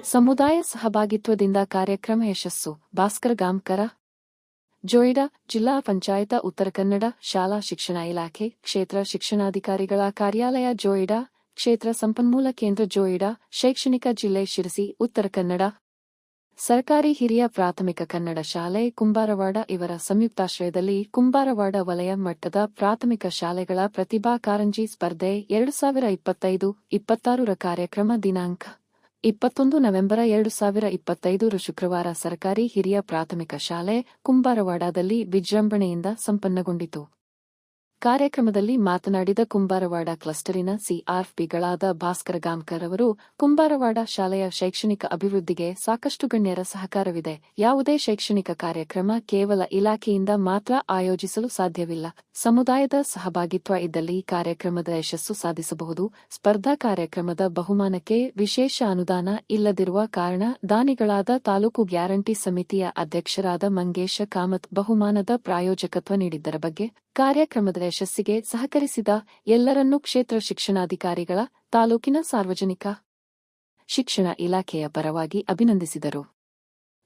ಸಮುದಾಯ ಸಹಭಾಗಿತ್ವದಿಂದ ಕಾರ್ಯಕ್ರಮ ಯಶಸ್ಸು. ಭಾಸ್ಕರ ಗಾಂವ್ಕರ, ಜೋಯಿಡಾ. ಜಿಲ್ಲಾ ಪಂಚಾಯತ ಉತ್ತರ ಕನ್ನಡ ಶಾಲಾ ಶಿಕ್ಷಣ ಇಲಾಖೆ, ಕ್ಷೇತ್ರ ಶಿಕ್ಷಣಾಧಿಕಾರಿಗಳ ಕಾರ್ಯಾಲಯ ಜೋಯಿಡಾ, ಕ್ಷೇತ್ರ ಸಂಪನ್ಮೂಲ ಕೇಂದ್ರ ಜೋಯಿಡಾ, ಶೈಕ್ಷಣಿಕ ಜಿಲ್ಲೆ ಶಿರಸಿ ಉತ್ತರ ಕನ್ನಡ, ಸರ್ಕಾರಿ ಹಿರಿಯ ಪ್ರಾಥಮಿಕ ಕನ್ನಡ ಶಾಲೆ ಕುಂಬಾರವಾಡ ಇವರ ಸಂಯುಕ್ತಾಶ್ರಯದಲ್ಲಿ ಕುಂಬಾರವಾಡ ವಲಯ ಮಟ್ಟದ ಪ್ರಾಥಮಿಕ ಶಾಲೆಗಳ ಪ್ರತಿಭಾ ಕಾರಂಜಿ ಸ್ಪರ್ಧೆ 2025-26 ಕಾರ್ಯಕ್ರಮ ದಿನಾಂಕ 21 ನವೆಂಬರ್ 2025 ಶುಕ್ರವಾರ ಸರ್ಕಾರಿ ಹಿರಿಯ ಪ್ರಾಥಮಿಕ ಶಾಲೆ ಕುಂಬಾರವಾಡದಲ್ಲಿ ವಿಜೃಂಭಣೆಯಿಂದ ಸಂಪನ್ನಗೊಂಡಿತು. ಕಾರ್ಯಕ್ರಮದಲ್ಲಿ ಮಾತನಾಡಿದ ಕುಂಬಾರವಾಡ ಕ್ಲಸ್ಟರಿನ ಸಿಆರ್ಪಿಗಳಾದ ಭಾಸ್ಕರ ಗಾಂವ್ಕರ್ ಅವರು, ಕುಂಬಾರವಾಡ ಶಾಲೆಯ ಶೈಕ್ಷಣಿಕ ಅಭಿವೃದ್ಧಿಗೆ ಸಾಕಷ್ಟು ಗಣ್ಯರ ಸಹಕಾರವಿದೆ. ಯಾವುದೇ ಶೈಕ್ಷಣಿಕ ಕಾರ್ಯಕ್ರಮ ಕೇವಲ ಇಲಾಖೆಯಿಂದ ಮಾತ್ರ ಆಯೋಜಿಸಲು ಸಾಧ್ಯವಿಲ್ಲ. ಸಮುದಾಯದ ಸಹಭಾಗಿತ್ವ ಇದ್ದಲ್ಲಿ ಕಾರ್ಯಕ್ರಮದ ಯಶಸ್ಸು ಸಾಧಿಸಬಹುದು. ಸ್ಪರ್ಧಾ ಕಾರ್ಯಕ್ರಮದ ಬಹುಮಾನಕ್ಕೆ ವಿಶೇಷ ಅನುದಾನ ಇಲ್ಲದಿರುವ ಕಾರಣ ದಾನಿಗಳಾದ ತಾಲೂಕು ಗ್ಯಾರಂಟಿ ಸಮಿತಿಯ ಅಧ್ಯಕ್ಷರಾದ ಮಂಗೇಶ ಕಾಮತ್ ಬಹುಮಾನದ ಪ್ರಾಯೋಜಕತ್ವ ನೀಡಿದ್ದರ ಬಗ್ಗೆ ಕಾರ್ಯಕ್ರಮದ ಯಶಸ್ಸಿಗೆ ಸಹಕರಿಸಿದ ಎಲ್ಲರನ್ನೂ ಕ್ಷೇತ್ರ ಶಿಕ್ಷಣಾಧಿಕಾರಿಗಳ, ತಾಲೂಕಿನ ಸಾರ್ವಜನಿಕ ಶಿಕ್ಷಣ ಇಲಾಖೆಯ ಪರವಾಗಿ ಅಭಿನಂದಿಸಿದರು.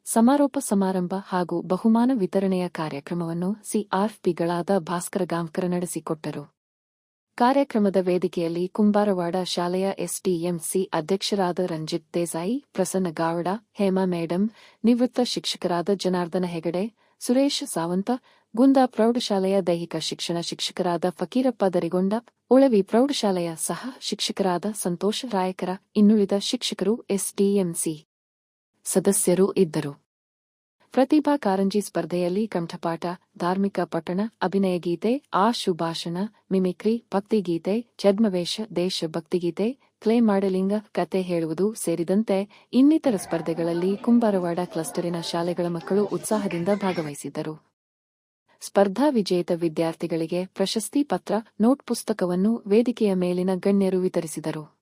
ಸಮಾರೋಪ ಸಮಾರಂಭ ಹಾಗೂ ಬಹುಮಾನ ವಿತರಣೆಯ ಕಾರ್ಯಕ್ರಮವನ್ನು ಸಿಆರ್ಪಿಗಳಾದ ಭಾಸ್ಕರ ಗಾಂವ್ಕರ್ ನಡೆಸಿಕೊಟ್ಟರು. ಕಾರ್ಯಕ್ರಮದ ವೇದಿಕೆಯಲ್ಲಿ ಕುಂಬಾರವಾಡ ಶಾಲೆಯ ಎಸ್ಡಿಎಂಸಿ ಅಧ್ಯಕ್ಷರಾದ ರಂಜಿತ್ ದೇಸಾಯಿ, ಪ್ರಸನ್ನ ಗೌಡ, ಹೇಮಾ ಮೇಡಂ, ನಿವೃತ್ತ ಶಿಕ್ಷಕರಾದ ಜನಾರ್ದನ ಹೆಗಡೆ, ಸುರೇಶ್ ಸಾವಂತ, ಗುಂದಾ ಪ್ರೌಢಶಾಲೆಯ ದೈಹಿಕ ಶಿಕ್ಷಣ ಶಿಕ್ಷಕರಾದ ಫಕೀರಪ್ಪ ದರಿಗೊಂಡ, ಉಳವಿ ಪ್ರೌಢಶಾಲೆಯ ಸಹ ಶಿಕ್ಷಕರಾದ ಸಂತೋಷ ರಾಯಕರ, ಇನ್ನುಳಿದ ಶಿಕ್ಷಕರು, ಎಸ್ಡಿಎಂಸಿ ಸದಸ್ಯರು ಇದ್ದರು. ಪ್ರತಿಭಾ ಕಾರಂಜಿ ಸ್ಪರ್ಧೆಯಲ್ಲಿ ಕಂಠಪಾಠ, ಧಾರ್ಮಿಕ ಪಠಣ, ಅಭಿನಯ ಗೀತೆ, ಆಶು ಭಾಷಣ, ಮಿಮಿಕ್ರಿ, ಭಕ್ತಿಗೀತೆ, ಛದ್ಮವೇಷ, ದೇಶ ಭಕ್ತಿಗೀತೆ, ಕ್ಲೇ ಮಾಡೆಲಿಂಗ್, ಕತೆ ಹೇಳುವುದು ಸೇರಿದಂತೆ ಇನ್ನಿತರ ಸ್ಪರ್ಧೆಗಳಲ್ಲಿ ಕುಂಬಾರವಾಡ ಕ್ಲಸ್ಟರಿನ ಶಾಲೆಗಳ ಮಕ್ಕಳು ಉತ್ಸಾಹದಿಂದ ಭಾಗವಹಿಸಿದ್ದರು. ಸ್ಪರ್ಧಾ ವಿಜೇತ ವಿದ್ಯಾರ್ಥಿಗಳಿಗೆ ಪ್ರಶಸ್ತಿ ಪತ್ರ, ನೋಟ್ ಪುಸ್ತಕವನ್ನು ವೇದಿಕೆಯ ಮೇಲಿನ ಗಣ್ಯರು ವಿತರಿಸಿದರು.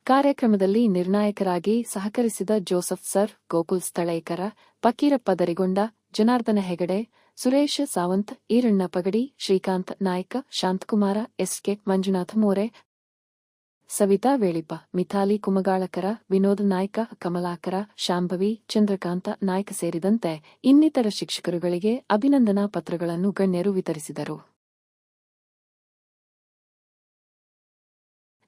ಕಾರ್ಯಕ್ರಮದಲ್ಲಿ ನಿರ್ಣಾಯಕರಾಗಿ ಸಹಕರಿಸಿದ Joseph sir, Gokul Sthalekar, Fakirappa Darigonda, Janardhana Hegade, Suresh Sawant, Eranna Pagadi, Shrikant Naik, Shantakumar, SK, Manjunath More, Savita Velip, Mithali Kumagalkar, Vinod Naik, Kamalakar, Shambhavi, Chandrakant Naik ಸೇರಿದಂತೆ ಇನ್ನಿತರ ಶಿಕ್ಷಕರುಗಳಿಗೆ ಅಭಿನಂದನಾ ಪತ್ರಗಳನ್ನು ಗಣ್ಯರು ವಿತರಿಸಿದರು.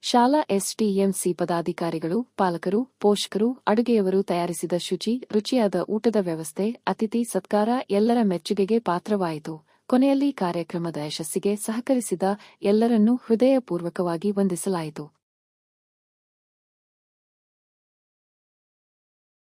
ಶಾಲಾ ಎಸ್ಡಿಎಂಸಿ ಪದಾಧಿಕಾರಿಗಳು, ಪಾಲಕರು, ಪೋಷಕರು, ಅಡುಗೆಯವರು ತಯಾರಿಸಿದ ರುಚಿಯಾದ ಊಟದ ವ್ಯವಸ್ಥೆ, ಅತಿಥಿ ಸತ್ಕಾರ ಎಲ್ಲರ ಮೆಚ್ಚುಗೆಗೆ ಪಾತ್ರವಾಯಿತು. ಕೊನೆಯಲ್ಲಿ ಕಾರ್ಯಕ್ರಮದ ಯಶಸ್ಸಿಗೆ ಸಹಕರಿಸಿದ ಎಲ್ಲರನ್ನೂ ಹೃದಯಪೂರ್ವಕವಾಗಿ ವಂದಿಸಲಾಯಿತು.